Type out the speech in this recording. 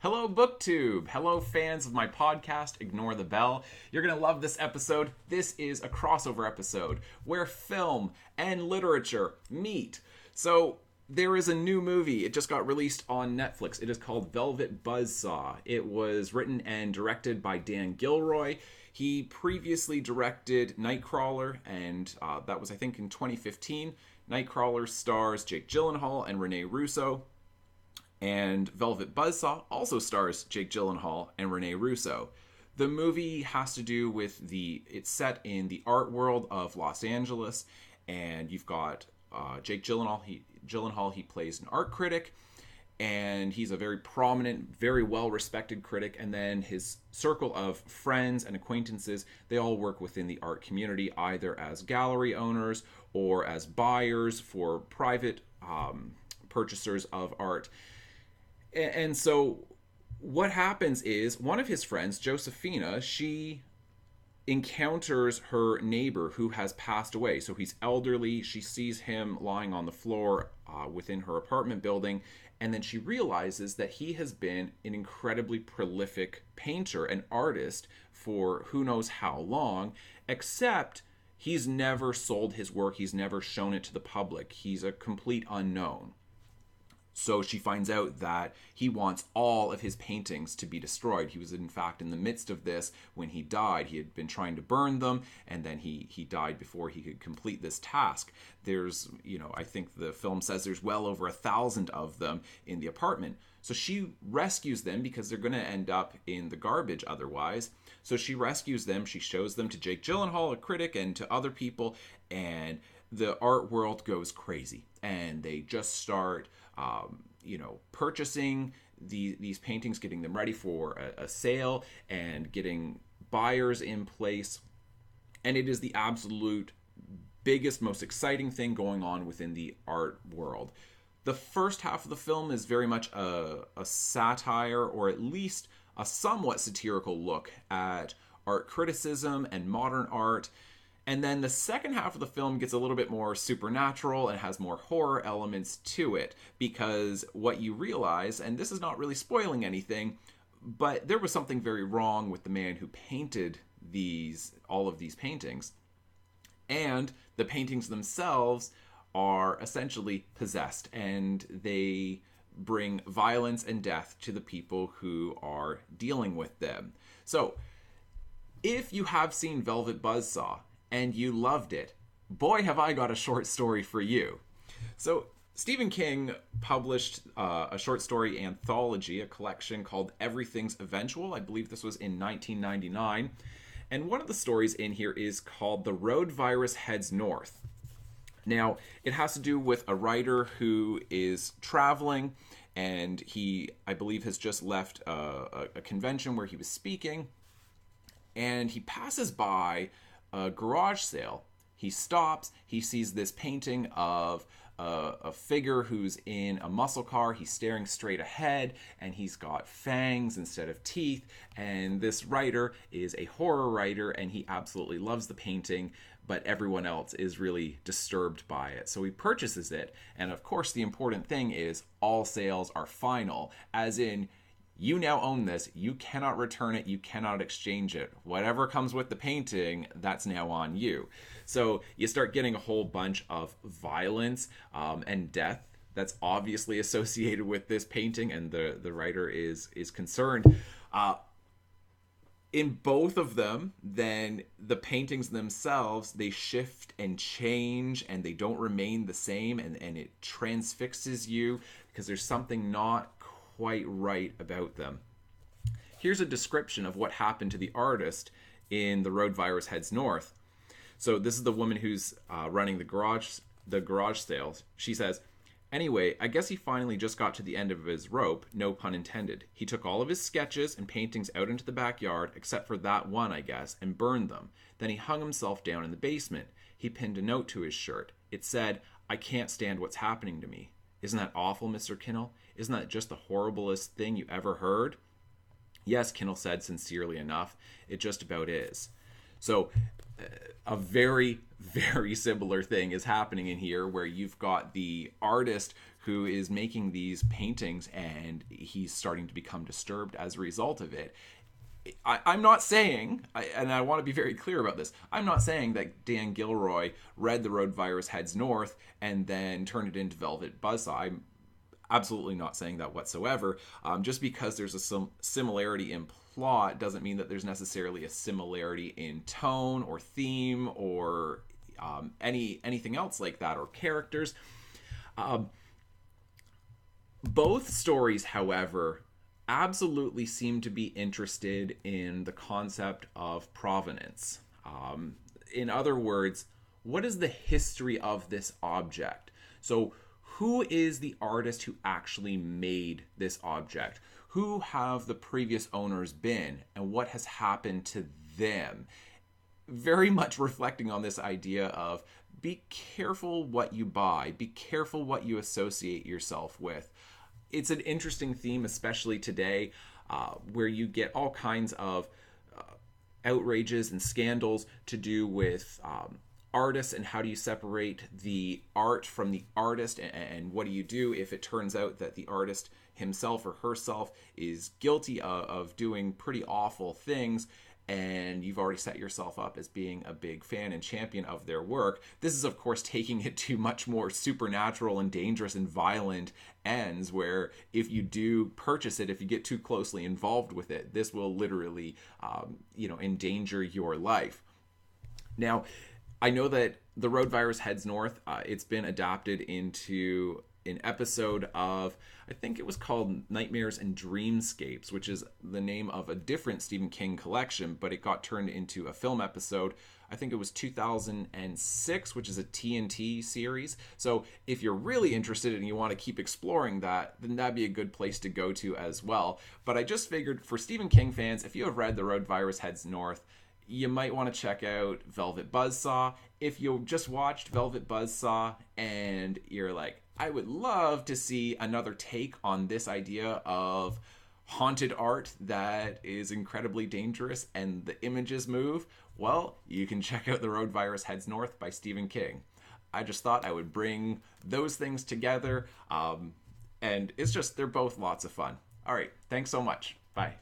Hello, BookTube! Hello, fans of my podcast, Ignore the Bell. You're going to love this episode. This is a crossover episode where film and literature meet. So, there is a new movie. It just got released on Netflix. It is called Velvet Buzzsaw. It was written and directed by Dan Gilroy. He previously directed Nightcrawler, and that was, I think, in 2015. Nightcrawler stars Jake Gyllenhaal and Rene Russo. And Velvet Buzzsaw also stars Jake Gyllenhaal and Rene Russo. The movie has to do with it's set in the art world of Los Angeles, and you've got Jake Gyllenhaal. He plays an art critic, and he's a very prominent, very well-respected critic. And then his circle of friends and acquaintances, they all work within the art community, either as gallery owners or as buyers for private purchasers of art. And so what happens is one of his friends, Josephina, she encounters her neighbor who has passed away. So he's elderly. She sees him lying on the floor within her apartment building. And then she realizes that he has been an incredibly prolific painter and artist for who knows how long, except he's never sold his work. He's never shown it to the public. He's a complete unknown. So she finds out that he wants all of his paintings to be destroyed. He was, in fact, in the midst of this when he died. He had been trying to burn them, and then he died before he could complete this task. There's, I think the film says there's well over 1,000 of them in the apartment. So she rescues them because they're going to end up in the garbage otherwise. So she rescues them. She shows them to Jake Gyllenhaal, a critic, and to other people, and the art world goes crazy. And they just start purchasing these paintings, getting them ready for a sale, and getting buyers in place. And it is the absolute biggest, most exciting thing going on within the art world. The first half of the film is very much a satire, or at least a somewhat satirical look at art criticism and modern art. And then the second half of the film gets a little bit more supernatural and has more horror elements to it, because what you realize, and this is not really spoiling anything, but there was something very wrong with the man who painted all of these paintings. And the paintings themselves are essentially possessed, and they bring violence and death to the people who are dealing with them. So, if you have seen Velvet Buzzsaw, and you loved it, boy, have I got a short story for you. So Stephen King published a short story anthology, a collection called Everything's Eventual. I believe this was in 1999. And one of the stories in here is called The Road Virus Heads North. Now, it has to do with a writer who is traveling, and he, I believe, has just left a convention where he was speaking, and he passes by a garage sale. He stops. He sees this painting of a figure who's in a muscle car. He's staring straight ahead, and he's got fangs instead of teeth. And this writer is a horror writer, and he absolutely loves the painting, but everyone else is really disturbed by it. So he purchases it. And of course, the important thing is all sales are final, as in, you now own this. You cannot return it. You cannot exchange it. Whatever comes with the painting, that's now on you. So you start getting a whole bunch of violence and death that's obviously associated with this painting, and the writer is concerned. In both of them, then the paintings themselves, they shift and change, and they don't remain the same, and it transfixes you because there's something not quite right about them. Here's a description of what happened to the artist in The Road Virus Heads North. So this is the woman who's running the garage sales. She says, "Anyway, I guess he finally just got to the end of his rope, no pun intended. He took all of his sketches and paintings out into the backyard, except for that one, I guess, and burned them. Then he hung himself down in the basement. He pinned a note to his shirt. It said, 'I can't stand what's happening to me.' Isn't that awful, Mr. Kinnell? Isn't that just the horriblest thing you ever heard?" "Yes," Kinnell said sincerely enough. "It just about is." So a very, very similar thing is happening in here, where you've got the artist who is making these paintings and he's starting to become disturbed as a result of it. I'm not saying, and I want to be very clear about this, I'm not saying that Dan Gilroy read The Road Virus Heads North and then turned it into Velvet Buzzsaw. I'm absolutely not saying that whatsoever. Just because there's a similarity in plot doesn't mean that there's necessarily a similarity in tone or theme or anything else like that, or characters. Both stories, however, absolutely seem to be interested in the concept of provenance. In other words, what is the history of this object? So, who is the artist who actually made this object? Who have the previous owners been, and what has happened to them? Very much reflecting on this idea of be careful what you buy, be careful what you associate yourself with. It's an interesting theme, especially today, where you get all kinds of outrages and scandals to do with artists, and how do you separate the art from the artist, and what do you do if it turns out that the artist himself or herself is guilty of doing pretty awful things, and you've already set yourself up as being a big fan and champion of their work. This is, of course, taking it to much more supernatural and dangerous and violent ends, where if you do purchase it, if you get too closely involved with it, this will literally, endanger your life. Now, I know that The Road Virus Heads North, it's been adapted into an episode of, I think it was called Nightmares and Dreamscapes, which is the name of a different Stephen King collection, but it got turned into a film episode. I think it was 2006, which is a TNT series. So if you're really interested and you want to keep exploring that, then that'd be a good place to go to as well. But I just figured, for Stephen King fans, if you have read The Road Virus Heads North, you might want to check out Velvet Buzzsaw. If you just watched Velvet Buzzsaw and you're like, I would love to see another take on this idea of haunted art that is incredibly dangerous and the images move, well, you can check out The Road Virus Heads North by Stephen King. I just thought I would bring those things together, and it's just, they're both lots of fun. All right, thanks so much. Bye.